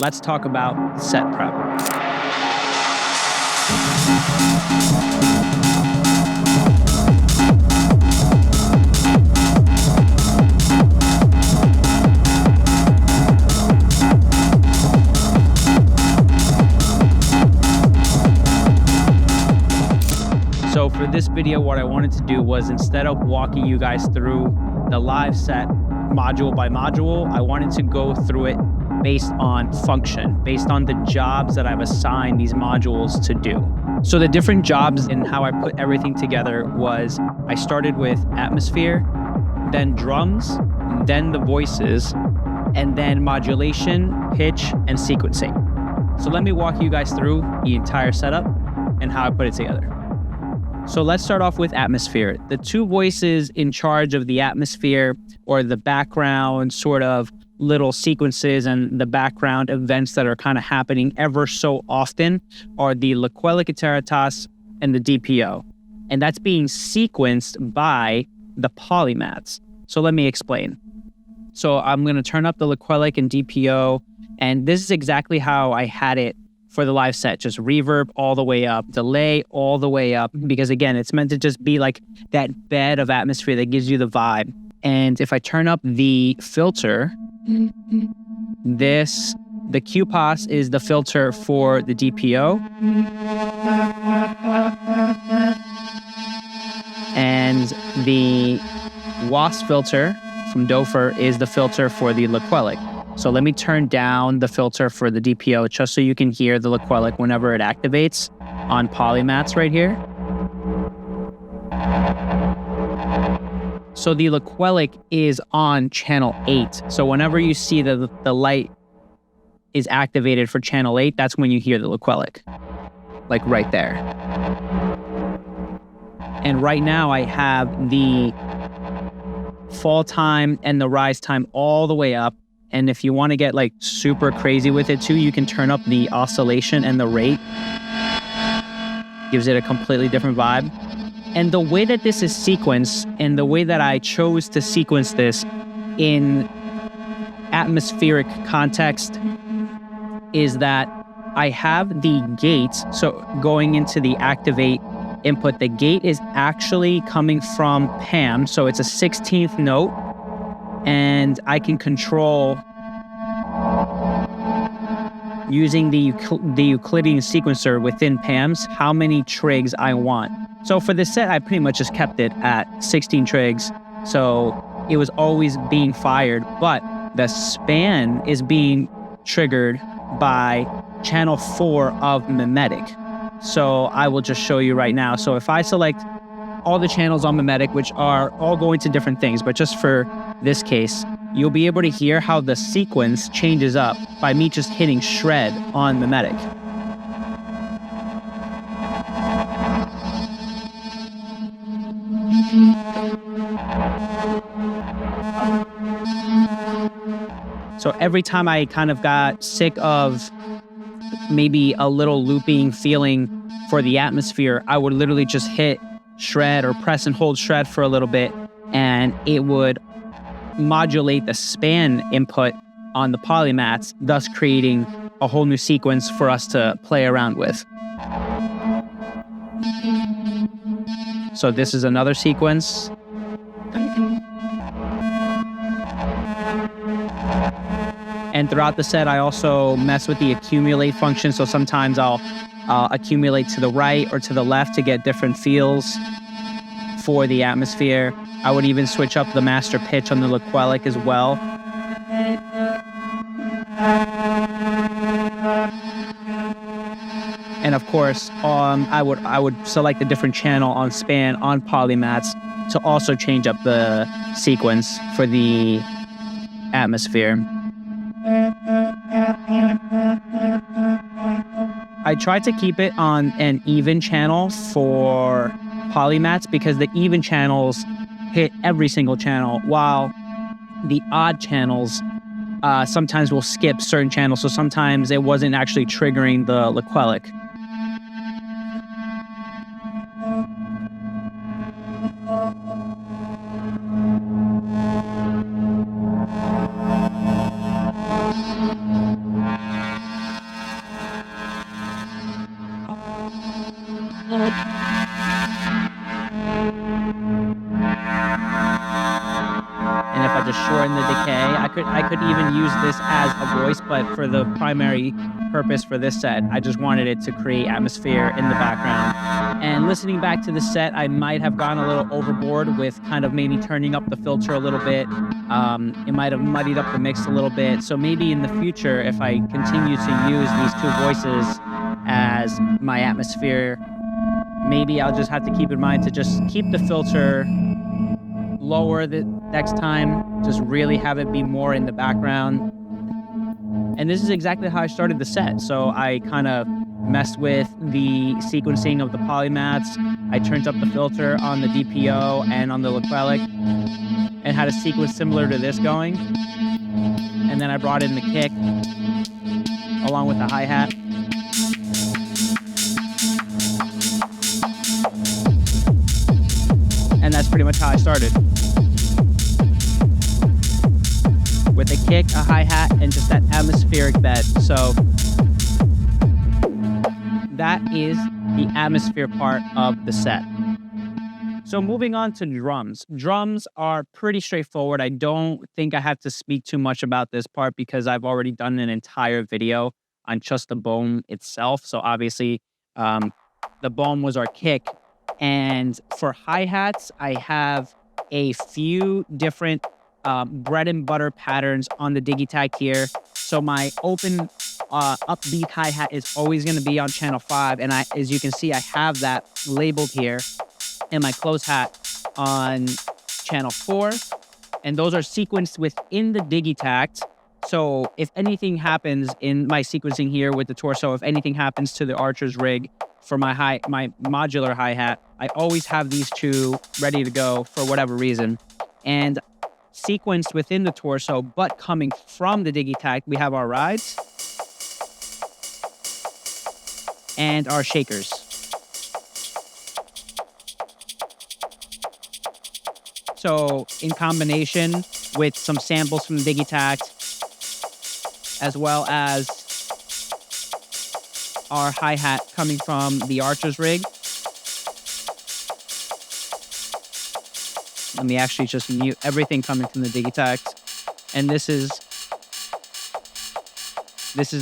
let's talk about set prep. So for this video, what I wanted to do was, instead of walking you guys through the live set module by module, I wanted to go through it based on function, based on the jobs that I've assigned these modules to do. So the different jobs and how I put everything together was, I started with atmosphere, then drums, then the voices, and then modulation, pitch, and sequencing. So let me walk you guys through the entire setup and how I put it together. So let's start off with atmosphere. The two voices in charge of the atmosphere, or the background sort of little sequences and the background events that are kind of happening ever so often, are the Loquelic Iteritas and the DPO. And that's being sequenced by the Polimaths. So let me explain. So I'm going to turn up the Loquelic and DPO, and this is exactly how I had it for the live set. Just reverb all the way up, delay all the way up, because again, it's meant to just be like that bed of atmosphere that gives you the vibe. And if I turn up the filter, the QPOS is the filter for the DPO. And the WAS filter from Dofer is the filter for the Loquelic. So let me turn down the filter for the DPO just so you can hear the Loquelic whenever it activates on Polimaths right here. So the Loquelic is on channel 8. So whenever you see the light is activated for channel 8, that's when you hear the Loquelic, like right there. And right now I have the fall time and the rise time all the way up. And if you want to get like super crazy with it too, you can turn up the oscillation and the rate. Gives it a completely different vibe. And the way that this is sequenced, and the way that I chose to sequence this in atmospheric context, is that I have the gate. So going into the activate input, the gate is actually coming from PAM. So it's a 16th note. And I can control, using the Euclidean sequencer within PAMs, how many trigs I want. So for this set, I pretty much just kept it at 16 trigs. So it was always being fired, but the span is being triggered by channel 4 of Mimetic. So I will just show you right now. So if I select all the channels on Mimetic, which are all going to different things, but just for this case, you'll be able to hear how the sequence changes up by me just hitting shred on Mimetic. So every time I kind of got sick of maybe a little looping feeling for the atmosphere, I would literally just hit shred or press and hold shred for a little bit, and it would modulate the span input on the Polimaths, thus creating a whole new sequence for us to play around with. So this is another sequence. And throughout the set, I also mess with the accumulate function. So sometimes I'll accumulate to the right or to the left to get different feels for the atmosphere. I would even switch up the master pitch on the Loquelic as well. And of course, I would select a different channel on span on Polimaths to also change up the sequence for the atmosphere. I tried to keep it on an even channel for Polimaths because the even channels hit every single channel, while the odd channels sometimes will skip certain channels. So sometimes it wasn't actually triggering the Loquelic. And if I just shorten the decay, I could even use this as a voice, but for the primary purpose for this set, I just wanted it to create atmosphere in the background. And listening back to the set, I might have gone a little overboard with kind of maybe turning up the filter a little bit. It might have muddied up the mix a little bit. So maybe in the future, if I continue to use these two voices as my atmosphere, maybe I'll just have to keep in mind to just keep the filter lower the next time, just really have it be more in the background. And this is exactly how I started the set. So I kind of messed with the sequencing of the Polimaths. I turned up the filter on the DPO and on the Loquelic and had a sequence similar to this going. And then I brought in the kick along with the hi-hat. And that's pretty much how I started. With a kick, a hi-hat, and just that atmospheric bed. So that is the atmosphere part of the set. So moving on to drums. Drums are pretty straightforward. I don't think I have to speak too much about this part because I've already done an entire video on just the Bohm itself. So obviously, the Bohm was our kick. And for hi-hats, I have a few different bread and butter patterns on the Digitakt here. So my open upbeat hi-hat is always going to be on channel 5. And as you can see, I have that labeled here. And my close hat on channel 4. And those are sequenced within the Digitakt. So if anything happens in my sequencing here with the torso, if anything happens to the Archer's rig for my modular hi-hat, I always have these two ready to go for whatever reason. And sequenced within the torso, but coming from the Digitakt, we have our rides and our shakers. So in combination with some samples from the Digitakt, as well as our hi-hat coming from the Archer's rig. Let me actually just mute everything coming from the Digitakt. And this is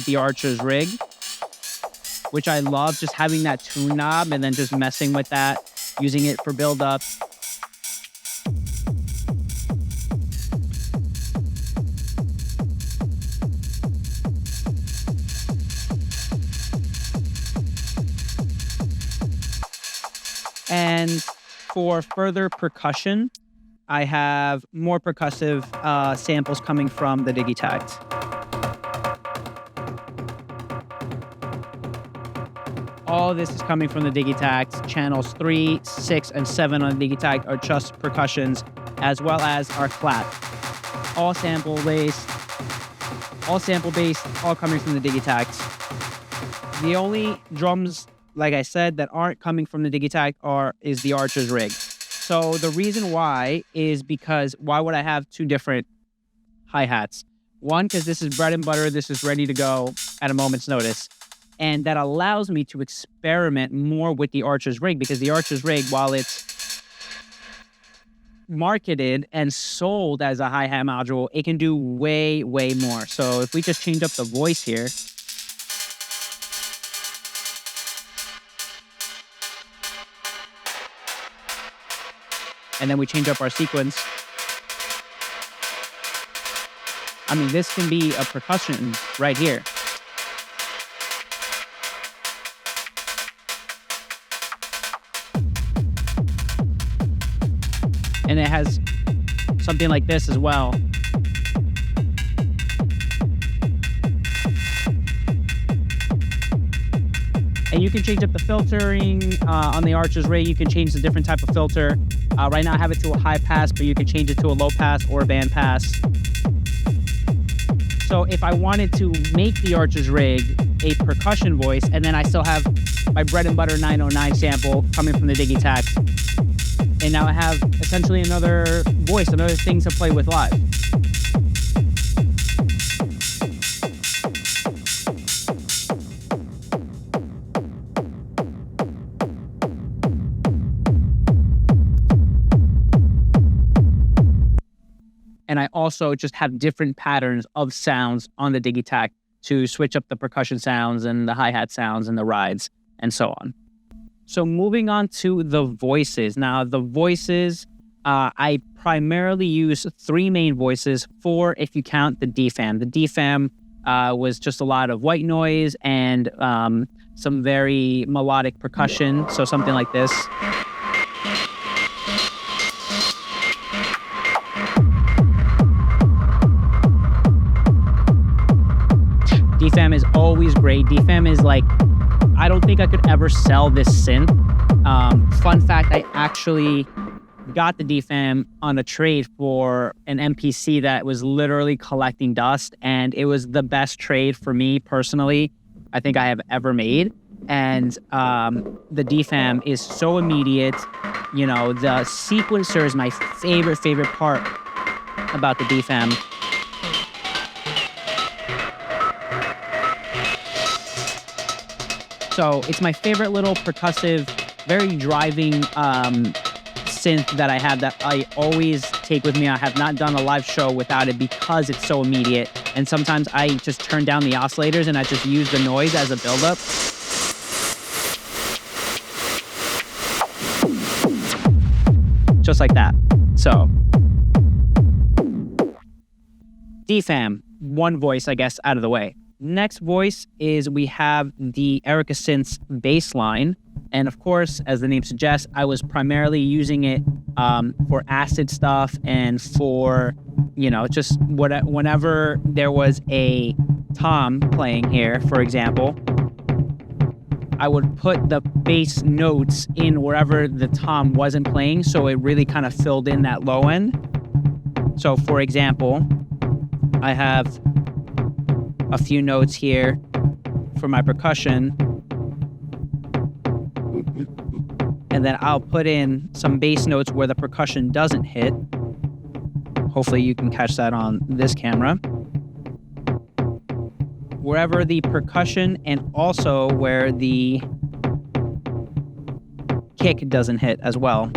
the Archer's rig, which I love, just having that tune knob and then just messing with that, using it for build-up. And for further percussion, I have more percussive samples coming from the Digitakt. All this is coming from the Digitakt. Channels 3, 6, and 7 on the Digitakt are just percussions, as well as our clap. All sample-based, all coming from the Digitakt. The only drums, like I said, that aren't coming from the Digitakt is the Archer's rig. So the reason why is because why would I have two different hi-hats? One, because this is bread and butter. This is ready to go at a moment's notice. And that allows me to experiment more with the Archer's rig, because the Archer's rig, while it's marketed and sold as a hi-hat module, it can do way, way more. So if we just change up the voice here, and then we change up our sequence. I mean, this can be a percussion right here. And it has something like this as well. And you can change up the filtering on the Archer's rig. You can change the different type of filter. Right now I have it to a high pass, but you can change it to a low pass or a band pass. So if I wanted to make the Archer's rig a percussion voice, and then I still have my bread and butter 909 sample coming from the Digitakt, and now I have essentially another voice, another thing to play with live. And I also just have different patterns of sounds on the Digitakt to switch up the percussion sounds and the hi-hat sounds and the rides and so on. So moving on to the voices. Now the voices, I primarily use 3 main voices, 4 if you count the DFAM. The DFAM was just a lot of white noise and some very melodic percussion. So something like this. DFAM is always great. DFAM is like, I don't think I could ever sell this synth. Fun fact, I actually got the DFAM on a trade for an MPC that was literally collecting dust, and it was the best trade for me personally I think I have ever made. And the DFAM is so immediate. You know, the sequencer is my favorite part about the DFAM. So it's my favorite little percussive, very driving synth that I have that I always take with me. I have not done a live show without it because it's so immediate. And sometimes I just turn down the oscillators and I just use the noise as a buildup. Just like that. So DFAM, 1 voice, I guess, out of the way. Next voice is we have the Erica Synth's Bassline. And of course, as the name suggests, I was primarily using it for acid stuff and for, you know, just whenever there was a tom playing here, for example, I would put the bass notes in wherever the tom wasn't playing, so it really kind of filled in that low end. So for example, I have a few notes here for my percussion, and then I'll put in some bass notes where the percussion doesn't hit. Hopefully you can catch that on this camera. Wherever the percussion and also where the kick doesn't hit as well.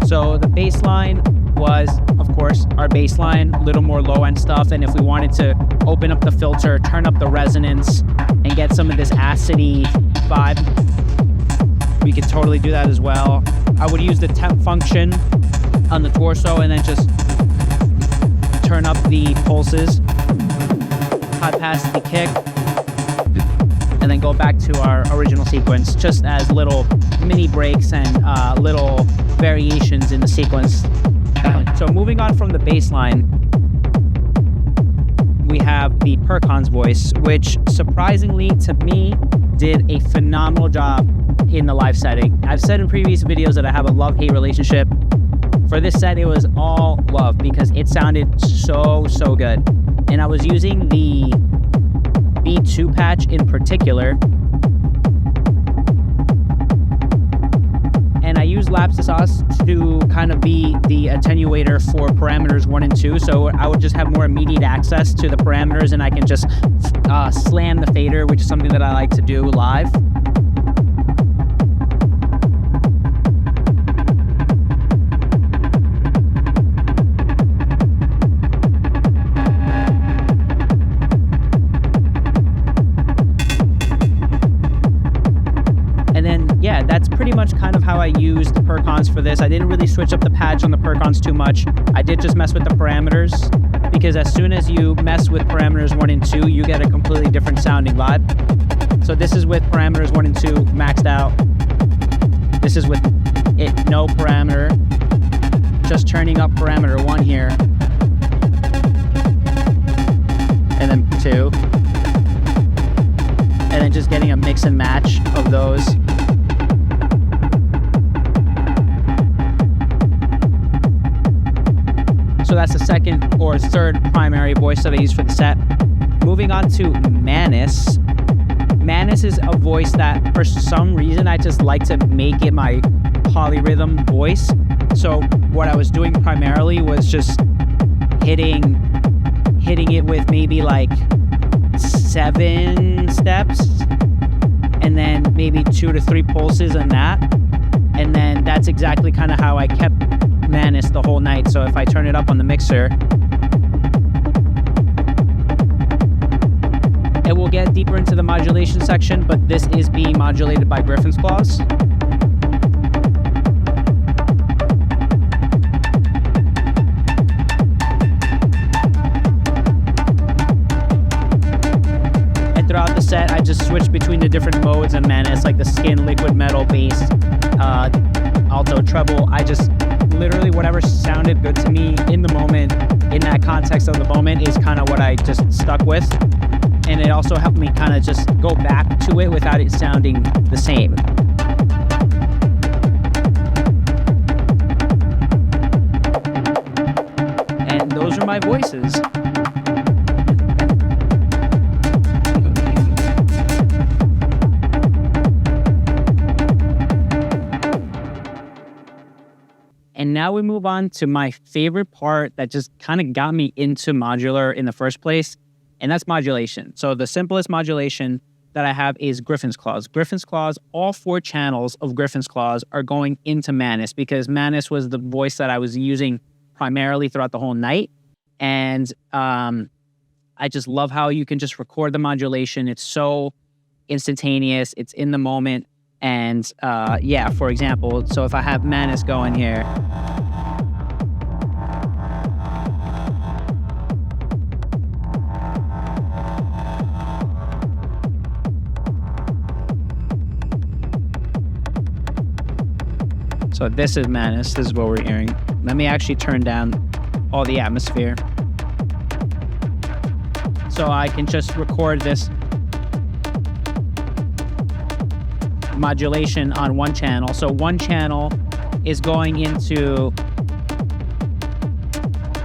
So the bassline was, of course, our bassline, a little more low-end stuff. And if we wanted to open up the filter, turn up the resonance, and get some of this acidy vibe, we could totally do that as well. I would use the temp function on the torso and then just turn up the pulses, hot pass the kick, and then go back to our original sequence, just as little mini breaks and little variations in the sequence. So moving on from the bassline, we have the Perkons Voice, which surprisingly to me did a phenomenal job in the live setting. I've said in previous videos that I have a love-hate relationship. For this set, it was all love because it sounded so good. And I was using the B2 patch in particular. And I use lapse sauce to kind of be the attenuator for parameters 1 and 2. So I would just have more immediate access to the parameters and I can just slam the fader, which is something that I like to do live. Yeah, that's pretty much kind of how I used the Perkons for this. I didn't really switch up the patch on the Perkons too much. I did just mess with the parameters because as soon as you mess with parameters 1 and 2, you get a completely different sounding vibe. So this is with parameters 1 and 2 maxed out. This is with it no parameter. Just turning up parameter 1 here. And then 2. And then just getting a mix and match of those. So that's the second or third primary voice that I use for the set. Moving on to Manus. Manus is a voice that for some reason I just like to make it my polyrhythm voice. So what I was doing primarily was just hitting it with maybe like 7 steps and then maybe 2 to 3 pulses on that. And then that's exactly kind of how I kept Manus the whole night. So if I turn it up on the mixer, it will get deeper into the modulation section, but this is being modulated by Griffin's Claws. And throughout the set, I just switched between the different modes of Manus, like the skin, liquid, metal, bass, alto, treble. I just literally whatever sounded good to me in the moment, in that context of the moment, is kind of what I just stuck with. And it also helped me kind of just go back to it without it sounding the same. And those are my voices. And now we move on to my favorite part that just kind of got me into modular in the first place. And that's modulation. So the simplest modulation that I have is Griffin's Claws. Griffin's Claws, all 4 channels of Griffin's Claws are going into Manus because Manus was the voice that I was using primarily throughout the whole night. And I just love how you can just record the modulation. It's so instantaneous. It's in the moment. And yeah, for example, so if I have Manus going here, so this is Manus, this is what we're hearing. Let me actually turn down all the atmosphere. So I can just record this modulation on one channel. So one channel is going into,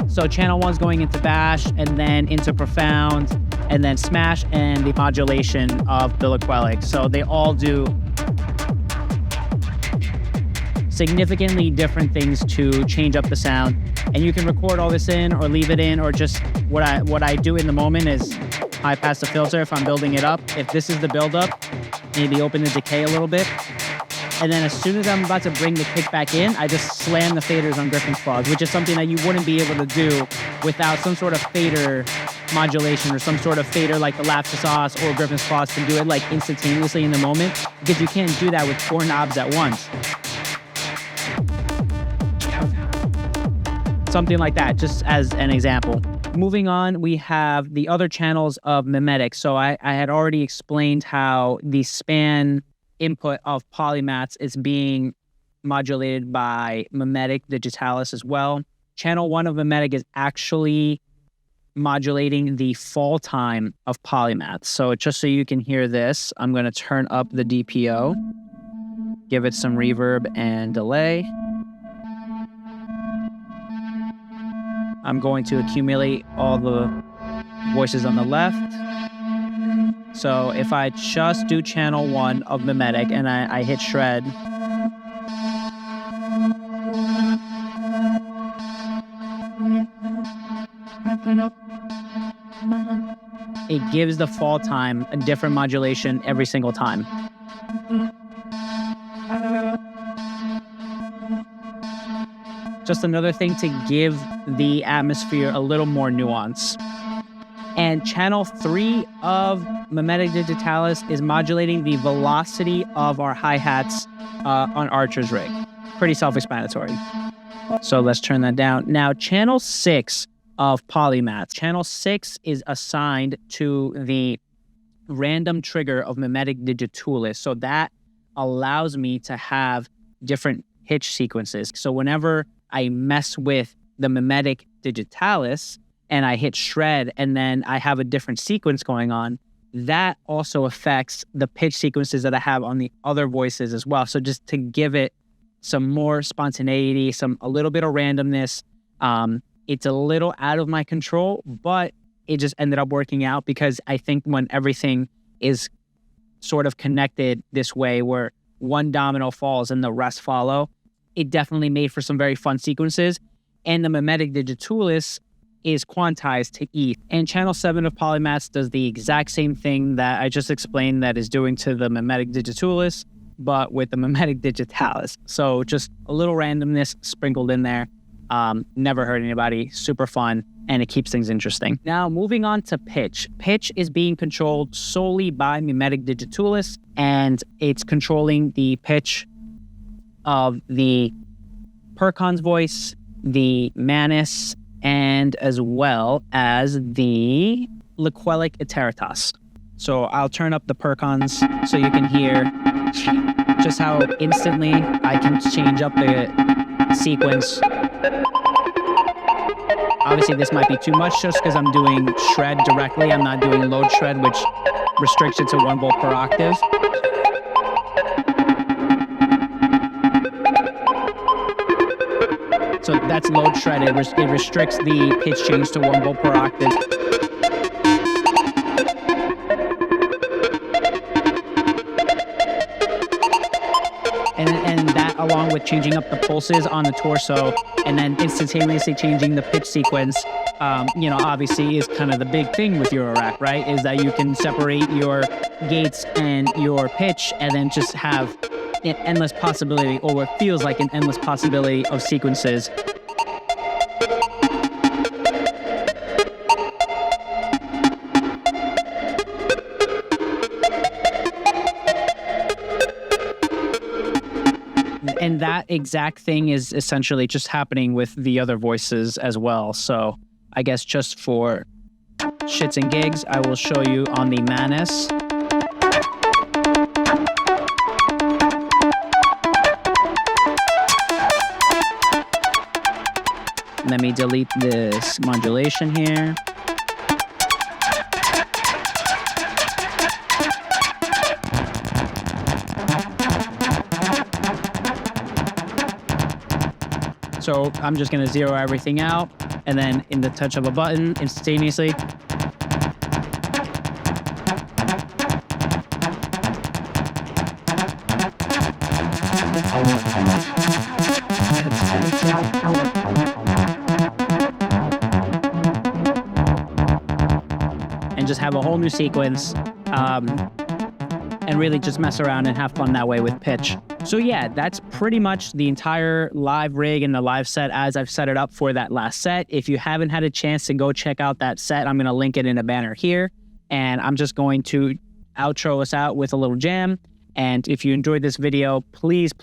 so channel 1's going into bash and then into profound and then smash and the modulation of the Loquelic. So they all do significantly different things to change up the sound. And you can record all this in or leave it in, or just what I do in the moment is high pass the filter if I'm building it up. If this is the build up, maybe open the decay a little bit. And then as soon as I'm about to bring the kick back in, I just slam the faders on Griffin's Claws, which is something that you wouldn't be able to do without some sort of fader modulation or some sort of fader like the Lapsus Sauce or Griffin's Claws can do it like instantaneously in the moment, because you can't do that with 4 knobs at once. Something like that, just as an example. Moving on, we have the other channels of Mimetic. So I had already explained how the span input of Polimaths is being modulated by Mimetic Digitalis as well. Channel 1 of Mimetic is actually modulating the fall time of Polimaths. So just so you can hear this, I'm going to turn up the DPO, give it some reverb and delay. I'm going to accumulate all the voices on the left. So if I just do channel 1 of Mimetic and I hit shred, it gives the fall time a different modulation every single time. Just another thing to give the atmosphere a little more nuance. And channel 3 of Mimetic Digitalis is modulating the velocity of our hi-hats on Archer's rig. Pretty self-explanatory. So let's turn that down. Now, channel 6 of Polimaths. Channel 6 is assigned to the random trigger of Mimetic Digitalis. So that allows me to have different pitch sequences. So whenever I mess with the Mimetic Digitalis and I hit shred and then I have a different sequence going on, that also affects the pitch sequences that I have on the other voices as well. So just to give it some more spontaneity, a little bit of randomness. It's a little out of my control, but it just ended up working out, because I think when everything is sort of connected this way, where one domino falls and the rest follow, it definitely made for some very fun sequences. And the Mimetic Digitalis is quantized to ETH. And channel 7 of Polimaths does the exact same thing that I just explained that is doing to the Mimetic Digitalis, but with the Mimetic Digitalis. So just a little randomness sprinkled in there. Never hurt anybody, super fun, and it keeps things interesting. Now, moving on to pitch. Pitch is being controlled solely by Mimetic Digitalis, and it's controlling the pitch of the Perkons Voice, the Manus, and as well as the Loquelic Iteritas. So I'll turn up the Perkons so you can hear just how instantly I can change up the sequence. Obviously, this might be too much just because I'm doing shred directly. I'm not doing load shred, which restricts it to 1 volt per octave. So that's load shred. It restricts the pitch change to 1 volt per octave. And that, along with changing up the pulses on the torso and then instantaneously changing the pitch sequence, you know, obviously is kind of the big thing with Eurorack, right? Is that you can separate your gates and your pitch and then just have an endless possibility, or what feels like an endless possibility of sequences. And that exact thing is essentially just happening with the other voices as well. So I guess just for shits and gigs, I will show you on the Manus. Let me delete this modulation here. So I'm just gonna zero everything out, and then in the touch of a button, instantaneously. And just have a whole new sequence, and really just mess around and have fun that way with pitch. So yeah, that's pretty much the entire live rig and the live set as I've set it up for that last set. If you haven't had a chance to go check out that set, I'm gonna link it in a banner here. And I'm just going to outro us out with a little jam. And if you enjoyed this video, please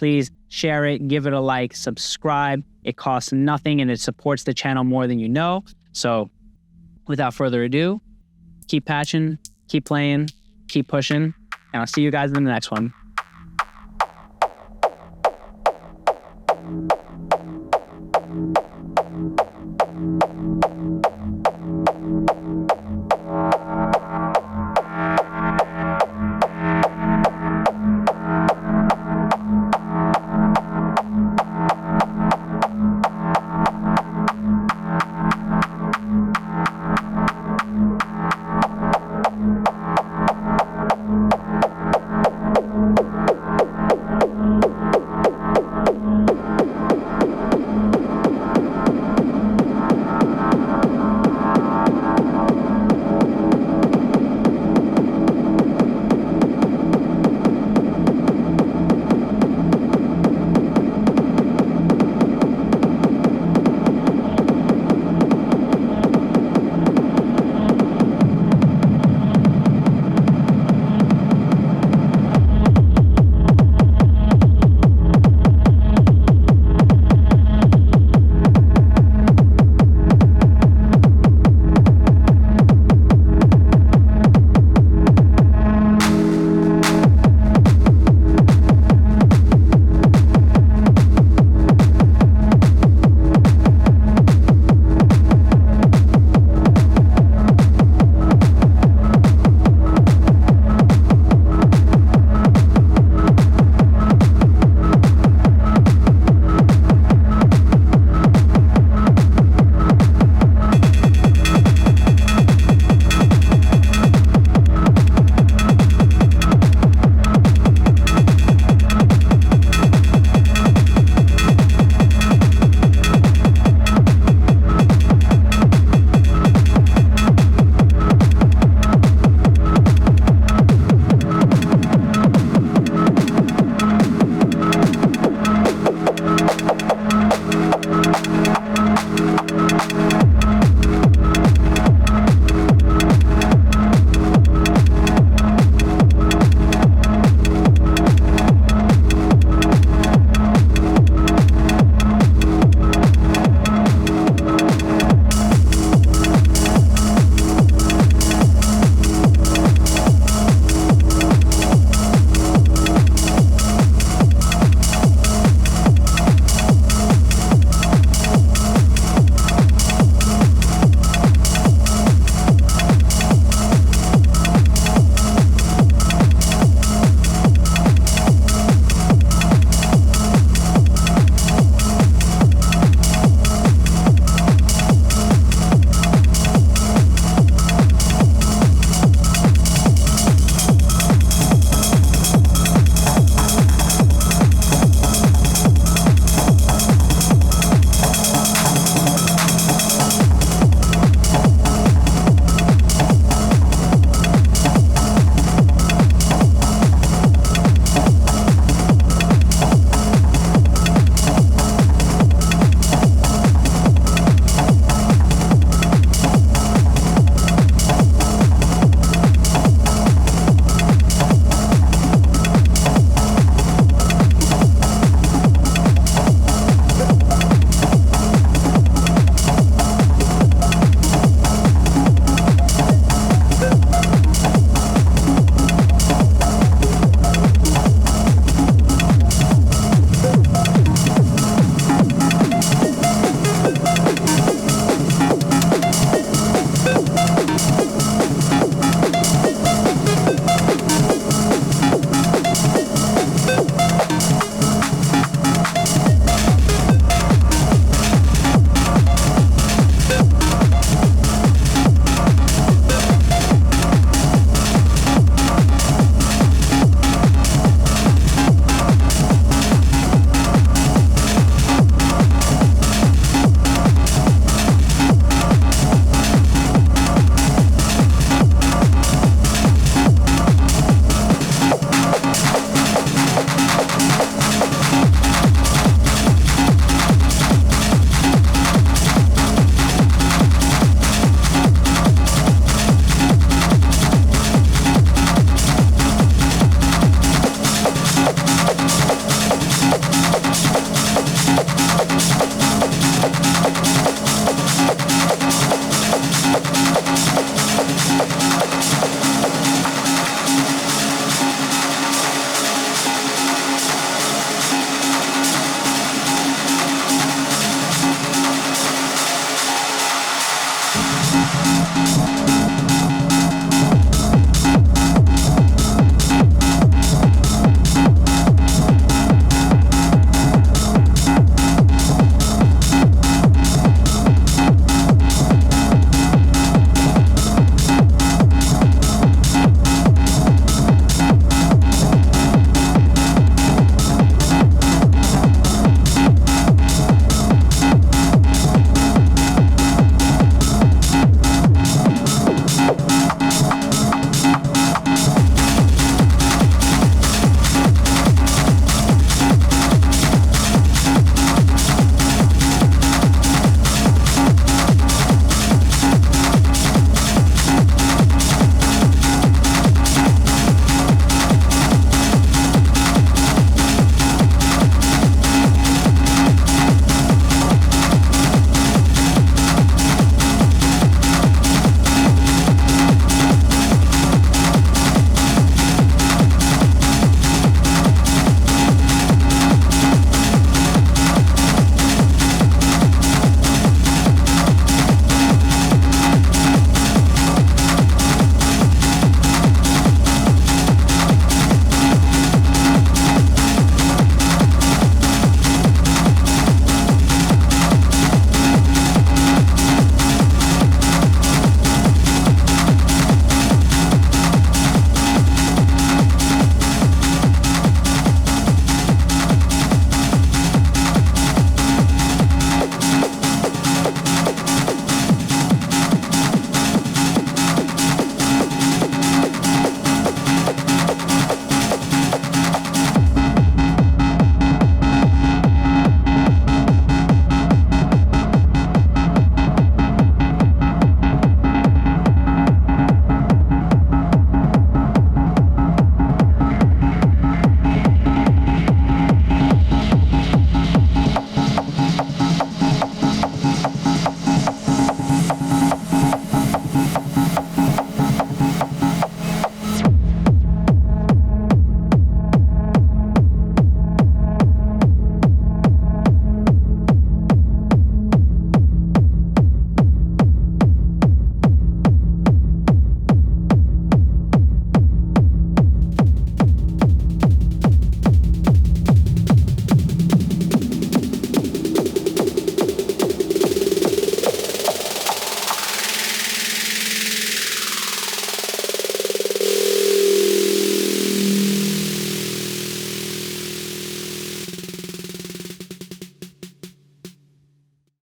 share it, give it a like, subscribe. It costs nothing and it supports the channel more than you know. So without further ado, keep patching, keep playing, keep pushing, and I'll see you guys in the next one.